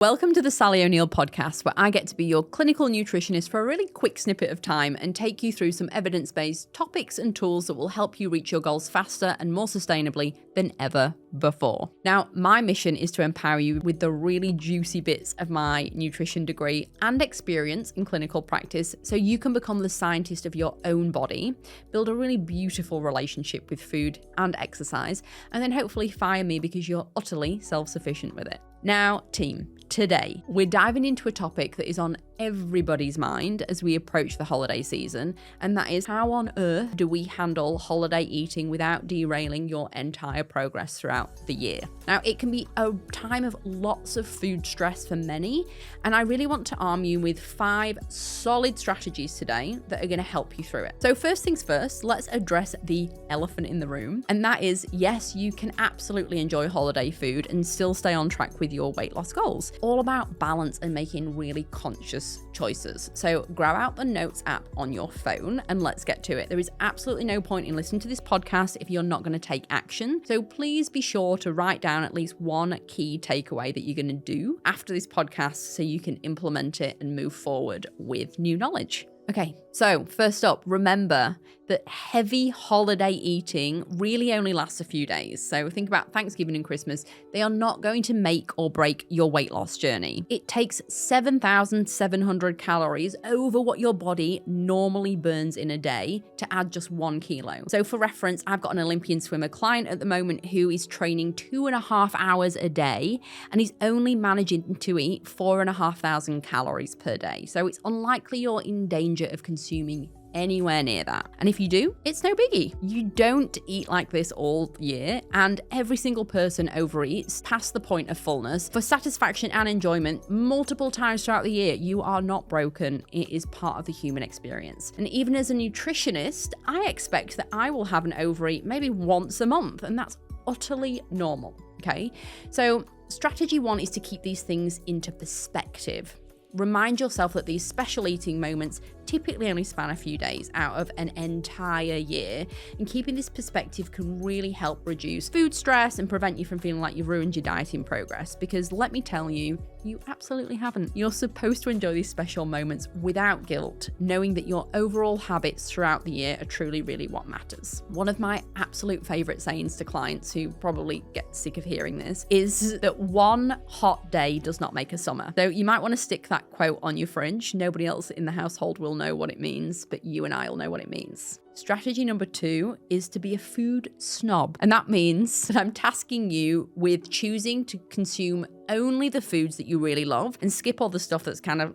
Welcome to the Sally O'Neill podcast, where I get to be your clinical nutritionist for a really quick snippet of time and take you through some evidence-based topics and tools that will help you reach your goals faster and more sustainably than ever before. Now, my mission is to empower you with the really juicy bits of my nutrition degree and experience in clinical practice so you can become the scientist of your own body, build a really beautiful relationship with food and exercise, and then hopefully fire me because you're utterly self-sufficient with it. Now, team, today we're diving into a topic that is on everybody's mind as we approach the holiday season, and that is how on earth do we handle holiday eating without derailing your entire progress throughout the year. Now, it can be a time of lots of food stress for many, and I really want to arm you with 5 solid strategies today that are going to help you through it. So first things first, let's address the elephant in the room, and that is, yes, you can absolutely enjoy holiday food and still stay on track with your weight loss goals. All about balance and making really conscious choices. So grab out the notes app on your phone and let's get to it. There is absolutely no point in listening to this podcast if you're not going to take action. So please be sure to write down at least one key takeaway that you're going to do after this podcast so you can implement it and move forward with new knowledge. Okay, so first up, remember that heavy holiday eating really only lasts a few days. So think about Thanksgiving and Christmas. They are not going to make or break your weight loss journey. It takes 7,700 calories over what your body normally burns in a day to add just 1 kilo. So for reference, I've got an Olympian swimmer client at the moment who is training 2.5 hours a day, and he's only managing to eat 4,500 calories per day. So it's unlikely you're in danger of consuming anywhere near that. And if you do, it's no biggie. You don't eat like this all year, and every single person overeats past the point of fullness for satisfaction and enjoyment multiple times throughout the year. You are not broken. It is part of the human experience. And even as a nutritionist, I expect that I will have an overeat maybe once a month, and that's utterly normal. Okay, so strategy 1 is to keep these things into perspective. Remind yourself that these special eating moments typically only span a few days out of an entire year, and keeping this perspective can really help reduce food stress and prevent you from feeling like you've ruined your dieting progress, because let me tell you, you absolutely haven't. You're supposed to enjoy these special moments without guilt, knowing that your overall habits throughout the year are truly really what matters. One of my absolute favorite sayings to clients who probably get sick of hearing this is that one hot day does not make a summer. So you might want to stick that quote on your fridge. Nobody else in the household will know what it means, but you and I will know what it means. Strategy number 2 is to be a food snob. And that means that I'm tasking you with choosing to consume only the foods that you really love and skip all the stuff that's kind of,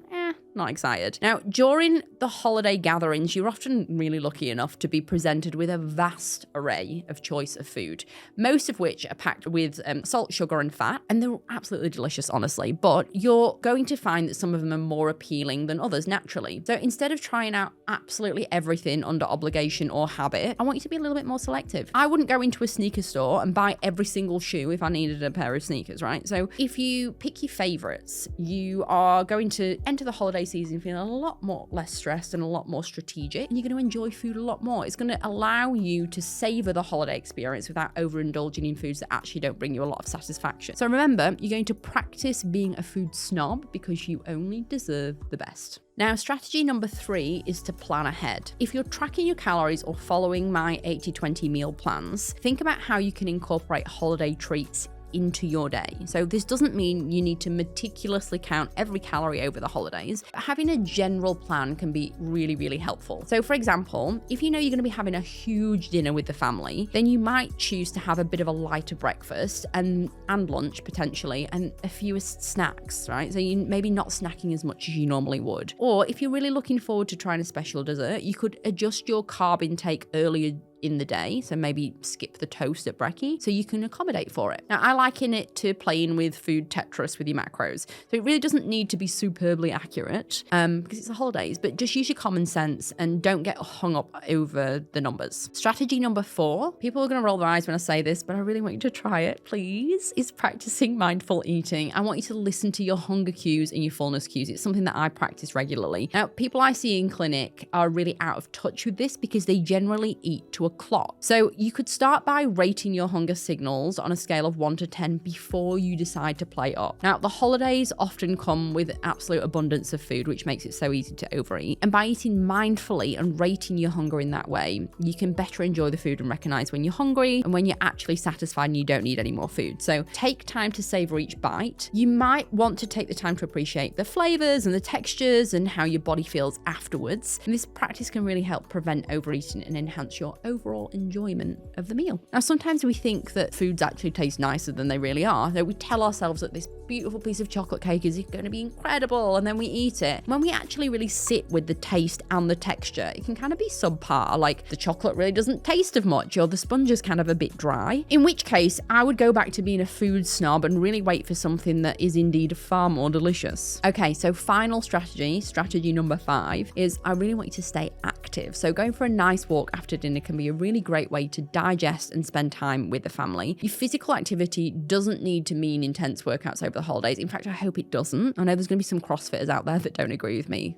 not excited. Now, during the holiday gatherings, you're often really lucky enough to be presented with a vast array of choice of food, most of which are packed with salt, sugar, and fat, and they're absolutely delicious, honestly, but you're going to find that some of them are more appealing than others naturally. So instead of trying out absolutely everything under obligation or habit, I want you to be a little bit more selective. I wouldn't go into a sneaker store and buy every single shoe if I needed a pair of sneakers, right? So if you pick your favorites, you are going to enter the holiday season feeling a lot less stressed and a lot more strategic, and you're going to enjoy food a lot more. It's going to allow you to savor the holiday experience without overindulging in foods that actually don't bring you a lot of satisfaction. So remember, you're going to practice being a food snob because you only deserve the best. Now, strategy number 3 is to plan ahead. If you're tracking your calories or following my 80-20 meal plans, think about how you can incorporate holiday treats into your day. So this doesn't mean you need to meticulously count every calorie over the holidays, but having a general plan can be really, really helpful. So for example, if you know you're going to be having a huge dinner with the family, then you might choose to have a bit of a lighter breakfast and lunch potentially, and a few snacks, right? So you maybe not snacking as much as you normally would. Or if you're really looking forward to trying a special dessert, you could adjust your carb intake earlier in the day, so maybe skip the toast at brekkie so you can accommodate for it. Now, I liken it to playing with food Tetris with your macros. So it really doesn't need to be superbly accurate because it's the holidays, but just use your common sense and don't get hung up over the numbers. Strategy number 4, people are going to roll their eyes when I say this, but I really want you to try it, please, is practicing mindful eating. I want you to listen to your hunger cues and your fullness cues. It's something that I practice regularly. Now, people I see in clinic are really out of touch with this because they generally eat to a clock. So you could start by rating your hunger signals on a scale of 1 to 10 before you decide to plate up. Now, the holidays often come with absolute abundance of food, which makes it so easy to overeat. And by eating mindfully and rating your hunger in that way, you can better enjoy the food and recognize when you're hungry and when you're actually satisfied and you don't need any more food. So take time to savor each bite. You might want to take the time to appreciate the flavors and the textures and how your body feels afterwards. And this practice can really help prevent overeating and enhance your overall enjoyment of the meal. Now, sometimes we think that foods actually taste nicer than they really are. So we tell ourselves that this beautiful piece of chocolate cake is going to be incredible, and then we eat it. When we actually really sit with the taste and the texture, it can kind of be subpar, like the chocolate really doesn't taste of much, or the sponge is kind of a bit dry. In which case, I would go back to being a food snob and really wait for something that is indeed far more delicious. Okay, so final strategy number 5 is I really want you to stay active. So going for a nice walk after dinner can be a really great way to digest and spend time with the family. Your physical activity doesn't need to mean intense workouts over the holidays. In fact, I hope it doesn't. I know there's going to be some CrossFitters out there that don't agree with me.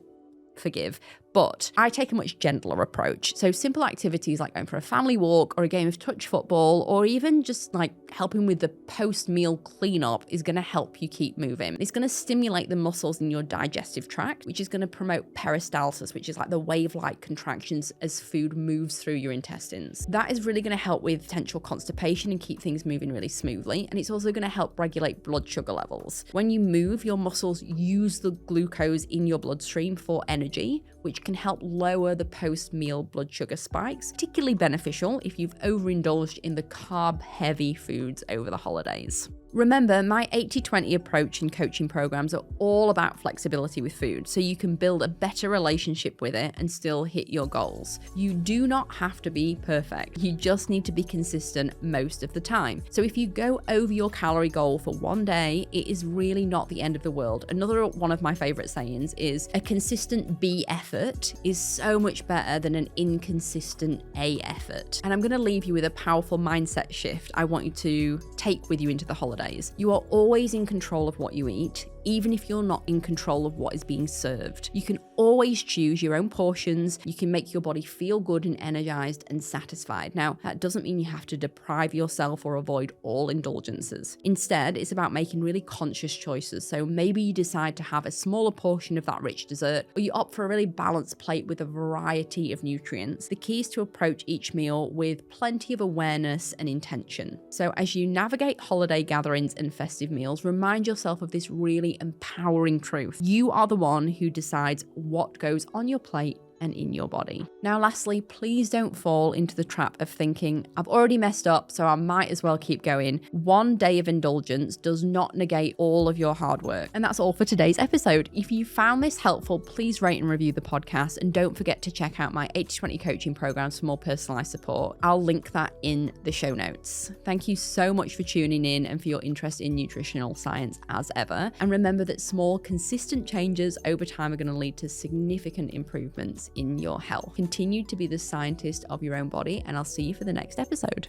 Forgive. But I take a much gentler approach. So simple activities like going for a family walk or a game of touch football, or even just like helping with the post-meal cleanup is going to help you keep moving. It's going to stimulate the muscles in your digestive tract, which is going to promote peristalsis, which is like the wave-like contractions as food moves through your intestines. That is really going to help with potential constipation and keep things moving really smoothly. And it's also going to help regulate blood sugar levels. When you move, your muscles use the glucose in your bloodstream for energy, which can help lower the post-meal blood sugar spikes, particularly beneficial if you've overindulged in the carb-heavy foods over the holidays. Remember, my 80-20 approach in coaching programs are all about flexibility with food, so you can build a better relationship with it and still hit your goals. You do not have to be perfect. You just need to be consistent most of the time. So if you go over your calorie goal for one day, it is really not the end of the world. Another one of my favorite sayings is a consistent B effort is so much better than an inconsistent A effort. And I'm going to leave you with a powerful mindset shift I want you to take with you into the holidays. You are always in control of what you eat, even if you're not in control of what is being served. You can always choose your own portions. You can make your body feel good and energized and satisfied. Now, that doesn't mean you have to deprive yourself or avoid all indulgences. Instead, it's about making really conscious choices. So maybe you decide to have a smaller portion of that rich dessert, or you opt for a really balanced plate with a variety of nutrients. The key is to approach each meal with plenty of awareness and intention. So as you navigate holiday gatherings and festive meals, remind yourself of this really empowering truth. You are the one who decides what goes on your plate and in your body. Now, lastly, please don't fall into the trap of thinking, I've already messed up, so I might as well keep going. One day of indulgence does not negate all of your hard work. And that's all for today's episode. If you found this helpful, please rate and review the podcast, and don't forget to check out my 80-20 coaching programs for more personalized support. I'll link that in the show notes. Thank you so much for tuning in and for your interest in nutritional science as ever. And remember that small, consistent changes over time are going to lead to significant improvements in your health. Continue to be the scientist of your own body, and I'll see you for the next episode.